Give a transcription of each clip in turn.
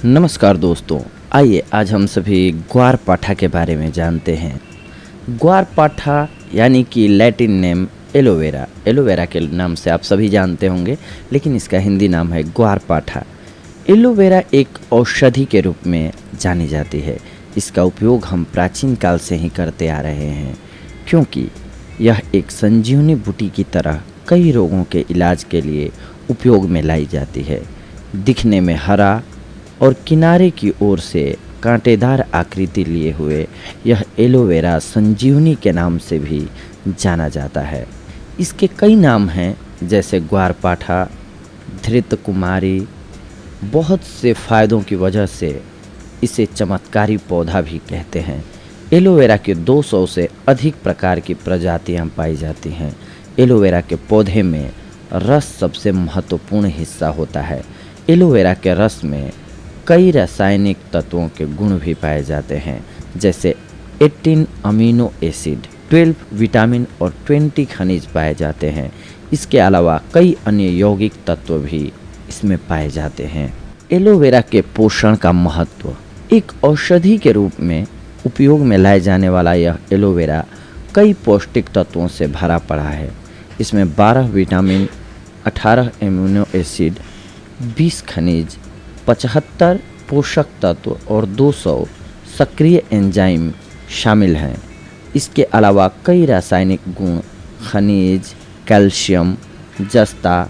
नमस्कार दोस्तों, आइए आज हम सभी ग्वारपाठा के बारे में जानते हैं। ग्वारपाठा यानी कि लैटिन नेम एलोवेरा। एलोवेरा के नाम से आप सभी जानते होंगे, लेकिन इसका हिंदी नाम है ग्वारपाठा। एलोवेरा एक औषधि के रूप में जानी जाती है। इसका उपयोग हम प्राचीन काल से ही करते आ रहे हैं, क्योंकि यह एक संजीवनी बूटी की तरह कई रोगों के इलाज के लिए उपयोग में लाई जाती है। दिखने में हरा और किनारे की ओर से कांटेदार आकृति लिए हुए यह एलोवेरा संजीवनी के नाम से भी जाना जाता है। इसके कई नाम हैं, जैसे ग्वारपाठा, धृतकुमारी। बहुत से फ़ायदों की वजह से इसे चमत्कारी पौधा भी कहते हैं। एलोवेरा के 200 से अधिक प्रकार की प्रजातियां पाई जाती हैं। एलोवेरा के पौधे में रस सबसे महत्वपूर्ण हिस्सा होता है। एलोवेरा के रस में कई रासायनिक तत्वों के गुण भी पाए जाते हैं, जैसे 18 अमीनो एसिड, 12 विटामिन और 20 खनिज पाए जाते हैं। इसके अलावा कई अन्य यौगिक तत्व भी इसमें पाए जाते हैं। एलोवेरा के पोषण का महत्व। एक औषधि के रूप में उपयोग में लाए जाने वाला यह एलोवेरा कई पौष्टिक तत्वों से भरा पड़ा है। इसमें 12 विटामिन, 18 अमीनो एसिड, 20 खनिज, 75 पोषक तत्व और 200 सक्रिय एंजाइम शामिल हैं। इसके अलावा कई रासायनिक गुण, खनिज, कैल्शियम, जस्ता,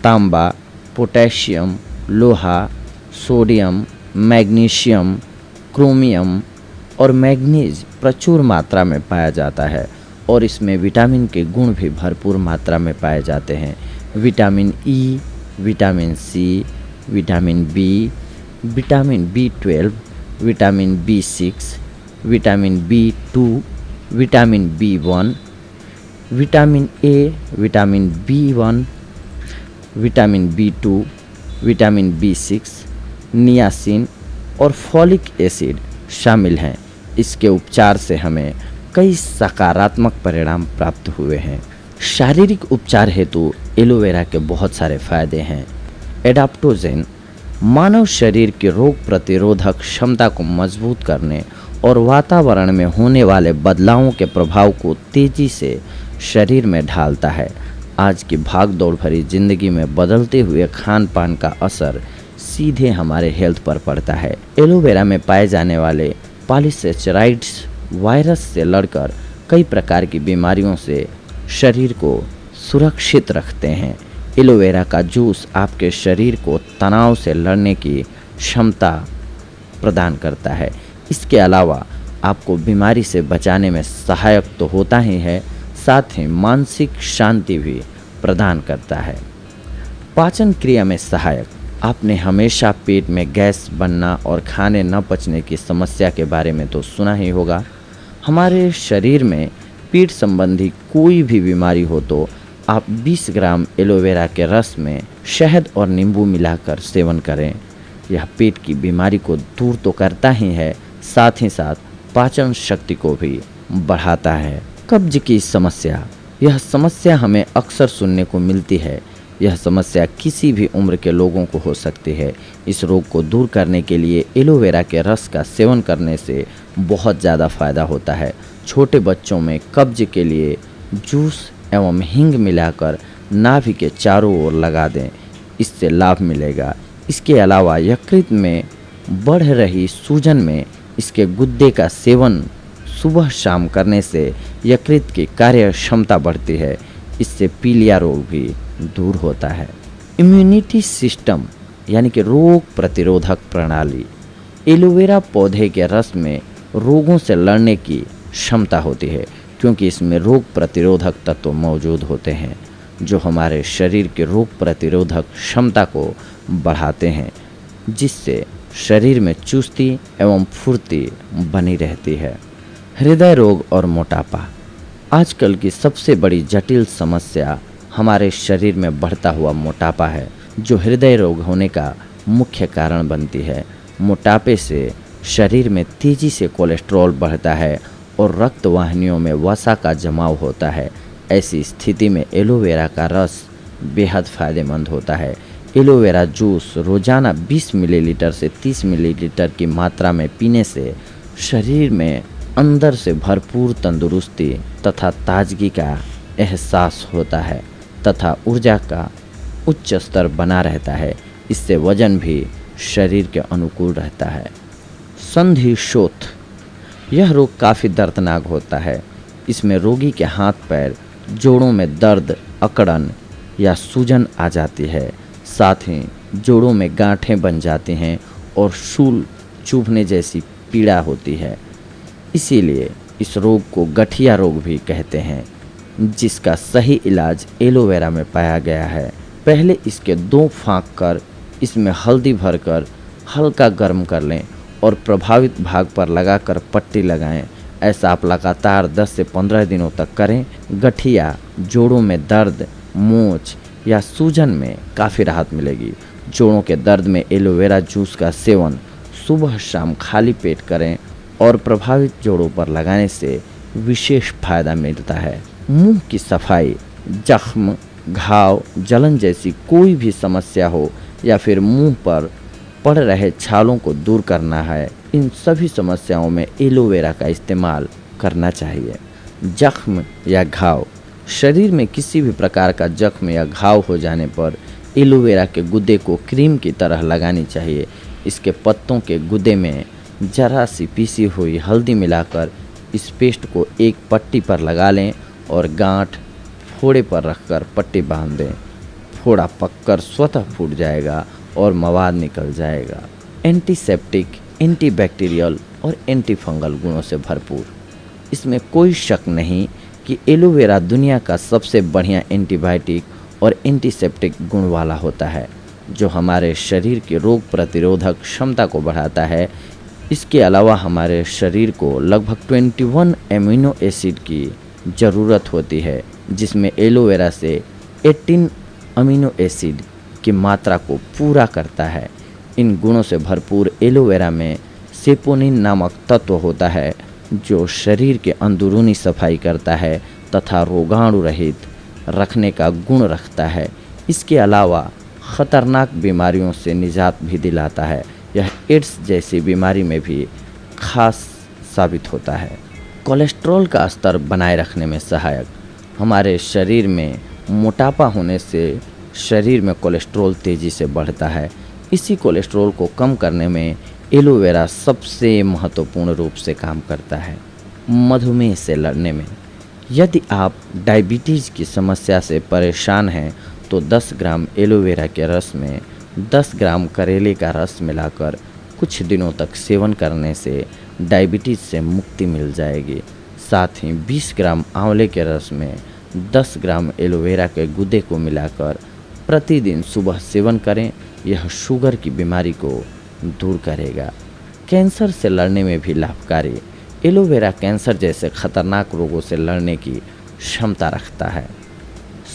तांबा, पोटेशियम, लोहा, सोडियम, मैग्नीशियम, क्रोमियम और मैग्नीज प्रचुर मात्रा में पाया जाता है और इसमें विटामिन के गुण भी भरपूर मात्रा में पाए जाते हैं। Vitamin E, vitamin C, vitamin B, vitamin B12, vitamin B6, vitamin B2, vitamin B1, vitamin A, vitamin B1, vitamin B2, vitamin B6, niacin और फॉलिक एसिड शामिल हैं। इसके उपचार से हमें कई सकारात्मक परिणाम प्राप्त हुए हैं। शारीरिक उपचार हेतु एलोवेरा के बहुत सारे फायदे हैं। एडाप्टोजेन मानव शरीर की रोग प्रतिरोधक क्षमता को मजबूत करने और वातावरण में होने वाले बदलावों के प्रभाव को तेजी से शरीर में ढालता है। आज की भाग दौड़ भरी जिंदगी में बदलते हुए खान पान का असर सीधे हमारे हेल्थ पर पड़ता है। एलोवेरा में पाए जाने वाले पॉलीसेचराइड्स वायरस से लड़कर कई प्रकार की बीमारियों से शरीर को सुरक्षित रखते हैं। एलोवेरा का जूस आपके शरीर को तनाव से लड़ने की क्षमता प्रदान करता है। इसके अलावा आपको बीमारी से बचाने में सहायक तो होता ही है, साथ ही मानसिक शांति भी प्रदान करता है। पाचन क्रिया में सहायक। आपने हमेशा पेट में गैस बनना और खाने न पचने की समस्या के बारे में तो सुना ही होगा। हमारे शरीर में पेट संबंधी कोई भी बीमारी हो तो आप 20 ग्राम एलोवेरा के रस में शहद और नींबू मिलाकर सेवन करें। यह पेट की बीमारी को दूर तो करता ही है, साथ ही साथ पाचन शक्ति को भी बढ़ाता है। कब्ज की समस्या। यह समस्या हमें अक्सर सुनने को मिलती है। यह समस्या किसी भी उम्र के लोगों को हो सकती है। इस रोग को दूर करने के लिए एलोवेरा के रस का सेवन करने से बहुत ज़्यादा फायदा होता है। छोटे बच्चों में कब्ज के लिए जूस एवं हींग मिलाकर नाभि के चारों ओर लगा दें, इससे लाभ मिलेगा। इसके अलावा यकृत में बढ़ रही सूजन में इसके गुद्दे का सेवन सुबह शाम करने से यकृत की कार्य क्षमता बढ़ती है। इससे पीलिया रोग भी दूर होता है। इम्यूनिटी सिस्टम यानी कि रोग प्रतिरोधक प्रणाली। एलोवेरा पौधे के रस में रोगों से लड़ने की क्षमता होती है, क्योंकि इसमें रोग प्रतिरोधक तत्व मौजूद होते हैं जो हमारे शरीर के रोग प्रतिरोधक क्षमता को बढ़ाते हैं, जिससे शरीर में चुस्ती एवं फुर्ती बनी रहती है। हृदय रोग और मोटापा। आजकल की सबसे बड़ी जटिल समस्या हमारे शरीर में बढ़ता हुआ मोटापा है, जो हृदय रोग होने का मुख्य कारण बनती है। मोटापे से शरीर में तेजी से कोलेस्ट्रॉल बढ़ता है और रक्त वाहिनियों में वसा का जमाव होता है। ऐसी स्थिति में एलोवेरा का रस बेहद फ़ायदेमंद होता है। एलोवेरा जूस रोजाना 20 मिलीलीटर से 30 मिलीलीटर की मात्रा में पीने से शरीर में अंदर से भरपूर तंदुरुस्ती तथा ताजगी का एहसास होता है तथा ऊर्जा का उच्च स्तर बना रहता है। इससे वजन भी शरीर के अनुकूल रहता है। संधि शोथ, यह रोग काफ़ी दर्दनाक होता है। इसमें रोगी के हाथ पैर जोड़ों में दर्द, अकड़न या सूजन आ जाती है। साथ ही जोड़ों में गांठें बन जाती हैं और शूल चुभने जैसी पीड़ा होती है। इसीलिए इस रोग को गठिया रोग भी कहते हैं, जिसका सही इलाज एलोवेरा में पाया गया है। पहले इसके 2 फाँक कर इसमें हल्दी भरकर हल्का गर्म कर लें और प्रभावित भाग पर लगाकर पट्टी लगाएं। ऐसा आप लगातार 10 से 15 दिनों तक करें। गठिया, जोड़ों में दर्द, मोच या सूजन में काफ़ी राहत मिलेगी। जोड़ों के दर्द में एलोवेरा जूस का सेवन सुबह शाम खाली पेट करें और प्रभावित जोड़ों पर लगाने से विशेष फायदा मिलता है। मुंह की सफाई, जख्म, घाव, जलन जैसी कोई भी समस्या हो या फिर मुंह पर पड़ रहे छालों को दूर करना है, इन सभी समस्याओं में एलोवेरा का इस्तेमाल करना चाहिए। जख्म या घाव, शरीर में किसी भी प्रकार का जख्म या घाव हो जाने पर एलोवेरा के गुदे को क्रीम की तरह लगानी चाहिए। इसके पत्तों के गुदे में जरा सी पीसी हुई हल्दी मिलाकर इस पेस्ट को एक पट्टी पर लगा लें और गांठ फोड़े पर रखकर पट्टी बांध दें। फोड़ा पककर स्वतः फूट जाएगा और मवाद निकल जाएगा। एंटीसेप्टिक, एंटीबैक्टीरियल और एंटीफंगल गुणों से भरपूर। इसमें कोई शक नहीं कि एलोवेरा दुनिया का सबसे बढ़िया एंटीबायोटिक और एंटीसेप्टिक गुण वाला होता है, जो हमारे शरीर की रोग प्रतिरोधक क्षमता को बढ़ाता है। इसके अलावा हमारे शरीर को लगभग 21 एमिनो एसिड की ज़रूरत होती है, जिसमें एलोवेरा से 18 अमीनो एसिड की मात्रा को पूरा करता है। इन गुणों से भरपूर एलोवेरा में सेपोनिन नामक तत्व होता है, जो शरीर के अंदरूनी सफाई करता है तथा रोगाणु रहित रखने का गुण रखता है। इसके अलावा ख़तरनाक बीमारियों से निजात भी दिलाता है। यह एड्स जैसी बीमारी में भी खास साबित होता है। कोलेस्ट्रॉल का स्तर बनाए रखने में सहायक। हमारे शरीर में मोटापा होने से शरीर में कोलेस्ट्रॉल तेज़ी से बढ़ता है। इसी कोलेस्ट्रॉल को कम करने में एलोवेरा सबसे महत्वपूर्ण रूप से काम करता है। मधुमेह से लड़ने में, यदि आप डायबिटीज़ की समस्या से परेशान हैं तो 10 ग्राम एलोवेरा के रस में 10 ग्राम करेले का रस मिलाकर कुछ दिनों तक सेवन करने से डायबिटीज़ से मुक्ति मिल जाएगी। साथ ही 20 ग्राम आंवले के रस में 10 ग्राम एलोवेरा के गुदे को मिलाकर प्रतिदिन सुबह सेवन करें। यह शुगर की बीमारी को दूर करेगा। कैंसर से लड़ने में भी लाभकारी। एलोवेरा कैंसर जैसे खतरनाक रोगों से लड़ने की क्षमता रखता है।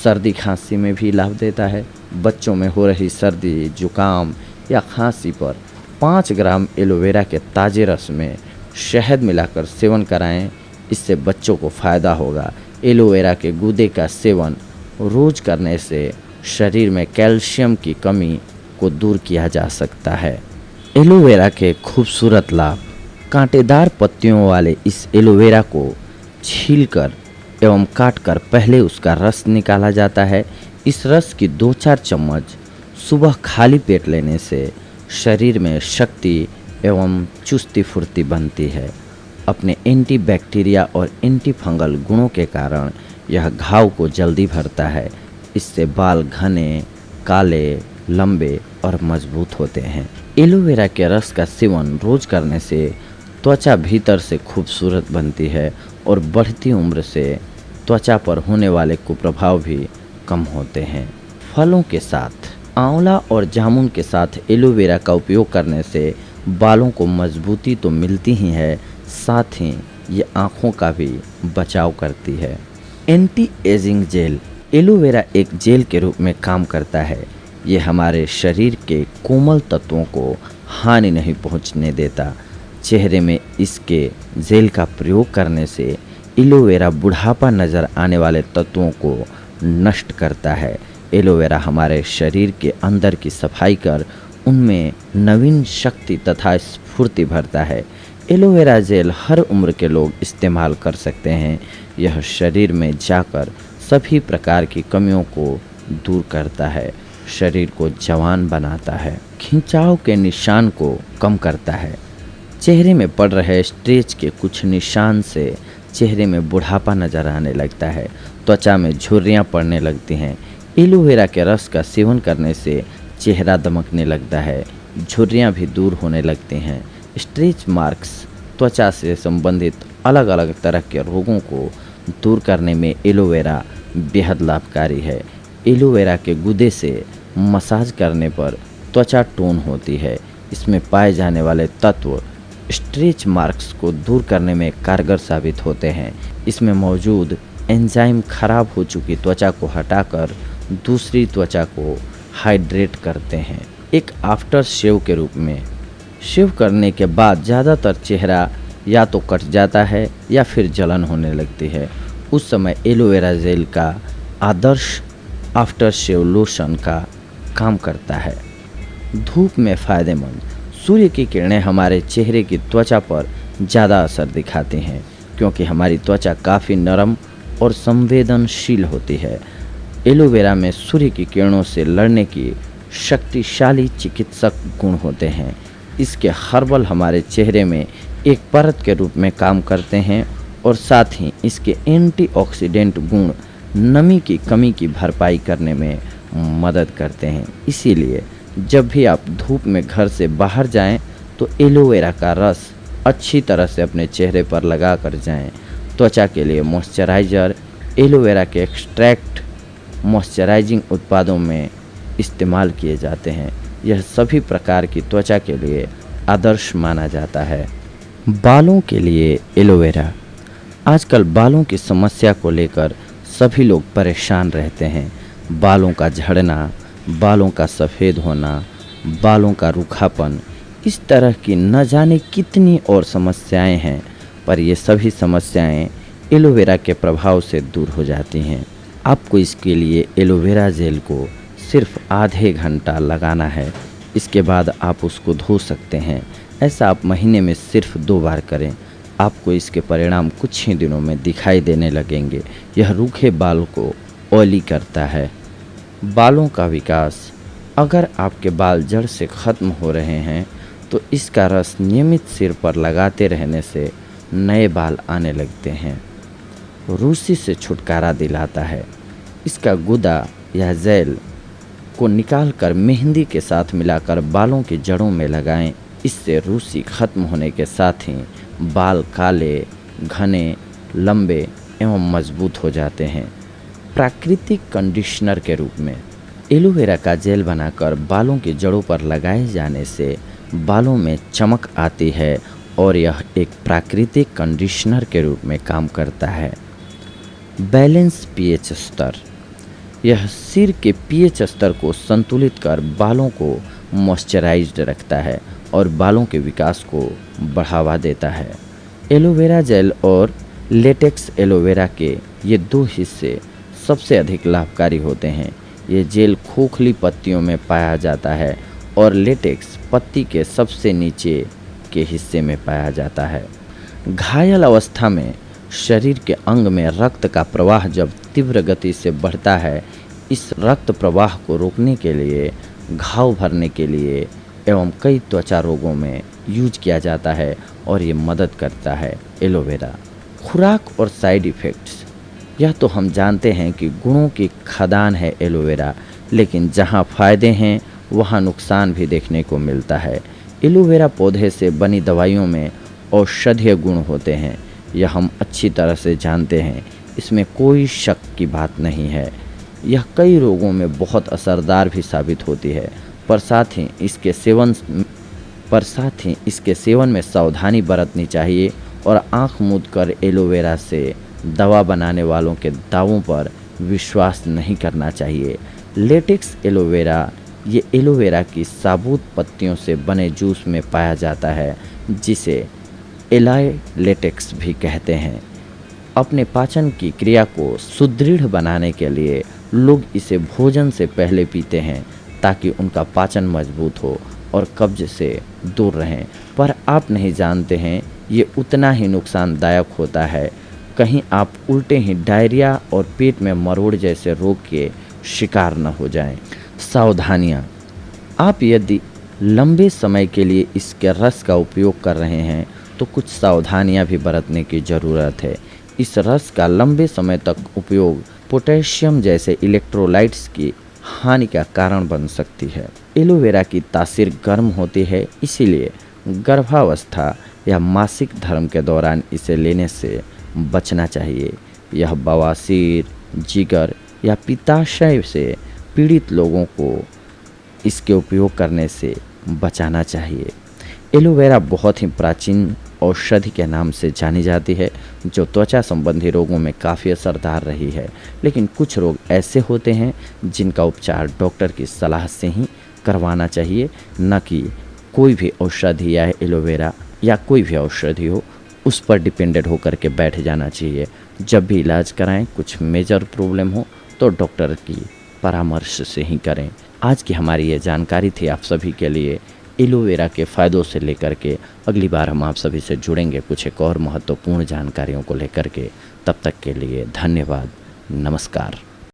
सर्दी खांसी में भी लाभ देता है। बच्चों में हो रही सर्दी, जुकाम या खांसी पर 5 ग्राम एलोवेरा के ताज़े रस में शहद मिलाकर सेवन कराएं। इससे बच्चों को फ़ायदा होगा। एलोवेरा के गूदे का सेवन रोज़ करने से शरीर में कैल्शियम की कमी को दूर किया जा सकता है। एलोवेरा के खूबसूरत लाभ। कांटेदार पत्तियों वाले इस एलोवेरा को छीलकर एवं काटकर पहले उसका रस निकाला जाता है। इस रस की 2-4 चम्मच सुबह खाली पेट लेने से शरीर में शक्ति एवं चुस्ती फुर्ती बनती है। अपने एंटीबैक्टीरिया और एंटीफंगल गुणों के कारण यह घाव को जल्दी भरता है। इससे बाल घने, काले, लंबे और मजबूत होते हैं। एलोवेरा के रस का सेवन रोज करने से त्वचा भीतर से खूबसूरत बनती है और बढ़ती उम्र से त्वचा पर होने वाले कुप्रभाव भी कम होते हैं। फलों के साथ आंवला और जामुन के साथ एलोवेरा का उपयोग करने से बालों को मजबूती तो मिलती ही है, साथ ही ये आँखों का भी बचाव करती है। Anti ageing gel. एलोवेरा एक जेल के रूप में काम करता है। ये हमारे शरीर के कोमल तत्वों को हानि नहीं पहुंचने देता। चेहरे में इसके जेल का प्रयोग करने से एलोवेरा बुढ़ापा नज़र आने वाले तत्वों को नष्ट करता है। एलोवेरा हमारे शरीर के अंदर की सफाई कर उनमें नवीन शक्ति तथा स्फूर्ति भरता है। एलोवेरा जेल हर उम्र के लोग इस्तेमाल कर सकते हैं। यह शरीर में जाकर सभी प्रकार की कमियों को दूर करता है, शरीर को जवान बनाता है, खिंचाव के निशान को कम करता है। चेहरे में पड़ रहे स्ट्रेच के कुछ निशान से चेहरे में बुढ़ापा नजर आने लगता है, त्वचा में झुर्रियाँ पड़ने लगती हैं। एलोवेरा के रस का सेवन करने से चेहरा दमकने लगता है, झुर्रियाँ भी दूर होने लगती हैं। स्ट्रेच मार्क्स, त्वचा से संबंधित अलग अलग तरह के रोगों को दूर करने में एलोवेरा बेहद लाभकारी है। एलोवेरा के गूदे से मसाज करने पर त्वचा टोन होती है। इसमें पाए जाने वाले तत्व स्ट्रेच मार्क्स को दूर करने में कारगर साबित होते हैं। इसमें मौजूद एंजाइम खराब हो चुकी त्वचा को हटाकर दूसरी त्वचा को हाइड्रेट करते हैं। एक आफ्टर शेव के रूप में शेव करने के बाद ज़्यादातर चेहरा या तो कट जाता है या फिर जलन होने लगती है। उस समय एलोवेरा जेल का आदर्श आफ्टर शेव लोशन का काम करता है। धूप में फ़ायदेमंद, सूर्य की किरणें हमारे चेहरे की त्वचा पर ज़्यादा असर दिखाती हैं क्योंकि हमारी त्वचा काफ़ी नरम और संवेदनशील होती है। एलोवेरा में सूर्य की किरणों से लड़ने की शक्तिशाली चिकित्सक गुण होते हैं। इसके हर्बल हमारे चेहरे में एक परत के रूप में काम करते हैं और साथ ही इसके एंटीऑक्सीडेंट गुण नमी की कमी की भरपाई करने में मदद करते हैं। इसीलिए जब भी आप धूप में घर से बाहर जाएं तो एलोवेरा का रस अच्छी तरह से अपने चेहरे पर लगा कर जाएं। त्वचा के लिए मॉइस्चराइज़र एलोवेरा के एक्सट्रैक्ट मॉइस्चराइजिंग उत्पादों में इस्तेमाल किए जाते हैं। यह सभी प्रकार की त्वचा के लिए आदर्श माना जाता है। बालों के लिए एलोवेरा। आजकल बालों की समस्या को लेकर सभी लोग परेशान रहते हैं। बालों का झड़ना, बालों का सफ़ेद होना, बालों का रूखापन, इस तरह की न जाने कितनी और समस्याएं हैं, पर ये सभी समस्याएं एलोवेरा के प्रभाव से दूर हो जाती हैं। आपको इसके लिए एलोवेरा जेल को सिर्फ आधे घंटा लगाना है। इसके बाद आप उसको धो सकते हैं। ऐसा आप महीने में सिर्फ 2 बार करें। आपको इसके परिणाम कुछ ही दिनों में दिखाई देने लगेंगे। यह रूखे बाल को ऑयली करता है। बालों का विकास। अगर आपके बाल जड़ से ख़त्म हो रहे हैं तो इसका रस नियमित सिर पर लगाते रहने से नए बाल आने लगते हैं। रूसी से छुटकारा दिलाता है। इसका गुदा या जेल को निकालकर मेहंदी के साथ मिलाकर बालों की जड़ों में लगाएं। इससे रूसी ख़त्म होने के साथ ही बाल काले, घने, लंबे एवं मजबूत हो जाते हैं। प्राकृतिक कंडीशनर के रूप में एलोवेरा का जेल बनाकर बालों की जड़ों पर लगाए जाने से बालों में चमक आती है और यह एक प्राकृतिक कंडीशनर के रूप में काम करता है। बैलेंस पीएच स्तर। यह सिर के पीएच स्तर को संतुलित कर बालों को मॉइस्चराइज्ड रखता है और बालों के विकास को बढ़ावा देता है। एलोवेरा जेल और लेटेक्स एलोवेरा के ये 2 हिस्से सबसे अधिक लाभकारी होते हैं। ये जेल खोखली पत्तियों में पाया जाता है और लेटेक्स पत्ती के सबसे नीचे के हिस्से में पाया जाता है। घायल अवस्था में शरीर के अंग में रक्त का प्रवाह जब तीव्र गति से बढ़ता है, इस रक्त प्रवाह को रोकने के लिए, घाव भरने के लिए एवं कई त्वचा रोगों में यूज किया जाता है और ये मदद करता है एलोवेरा। खुराक और साइड इफ़ेक्ट्स। यह तो हम जानते हैं कि गुणों की खदान है एलोवेरा, लेकिन जहाँ फ़ायदे हैं वहाँ नुकसान भी देखने को मिलता है। एलोवेरा पौधे से बनी दवाइयों में औषधीय गुण होते हैं, यह हम अच्छी तरह से जानते हैं। इसमें कोई शक की बात नहीं है। यह कई रोगों में बहुत असरदार भी साबित होती है, पर साथ ही इसके सेवन में सावधानी बरतनी चाहिए और आँख मूंद कर एलोवेरा से दवा बनाने वालों के दावों पर विश्वास नहीं करना चाहिए। लेटेक्स एलोवेरा, ये एलोवेरा की साबुत पत्तियों से बने जूस में पाया जाता है, जिसे एलाय लेटेक्स भी कहते हैं। अपने पाचन की क्रिया को सुदृढ़ बनाने के लिए लोग इसे भोजन से पहले पीते हैं ताकि उनका पाचन मजबूत हो और कब्ज से दूर रहें, पर आप नहीं जानते हैं ये उतना ही नुकसानदायक होता है। कहीं आप उल्टे ही डायरिया और पेट में मरोड़ जैसे रोग के शिकार न हो जाएं। सावधानियाँ। आप यदि लंबे समय के लिए इसके रस का उपयोग कर रहे हैं तो कुछ सावधानियां भी बरतने की ज़रूरत है। इस रस का लंबे समय तक उपयोग पोटेशियम जैसे इलेक्ट्रोलाइट्स की हानि का कारण बन सकती है। एलोवेरा की तासीर गर्म होती है, इसीलिए गर्भावस्था या मासिक धर्म के दौरान इसे लेने से बचना चाहिए। यह बवासीर, जिगर या पित्ताशय से पीड़ित लोगों को इसके उपयोग करने से बचाना चाहिए। एलोवेरा बहुत ही प्राचीन औषधि के नाम से जानी जाती है जो त्वचा संबंधी रोगों में काफ़ी असरदार रही है, लेकिन कुछ रोग ऐसे होते हैं जिनका उपचार डॉक्टर की सलाह से ही करवाना चाहिए, न कि कोई भी औषधि या एलोवेरा या कोई भी औषधि हो उस पर डिपेंडेंट होकर के बैठ जाना चाहिए। जब भी इलाज कराएं कुछ मेजर प्रॉब्लम हो तो डॉक्टर की परामर्श से ही करें। आज की हमारी ये जानकारी थी आप सभी के लिए एलोवेरा के फ़ायदों से लेकर के। अगली बार हम आप सभी से जुड़ेंगे कुछ एक और महत्वपूर्ण जानकारियों को लेकर के। तब तक के लिए धन्यवाद। नमस्कार।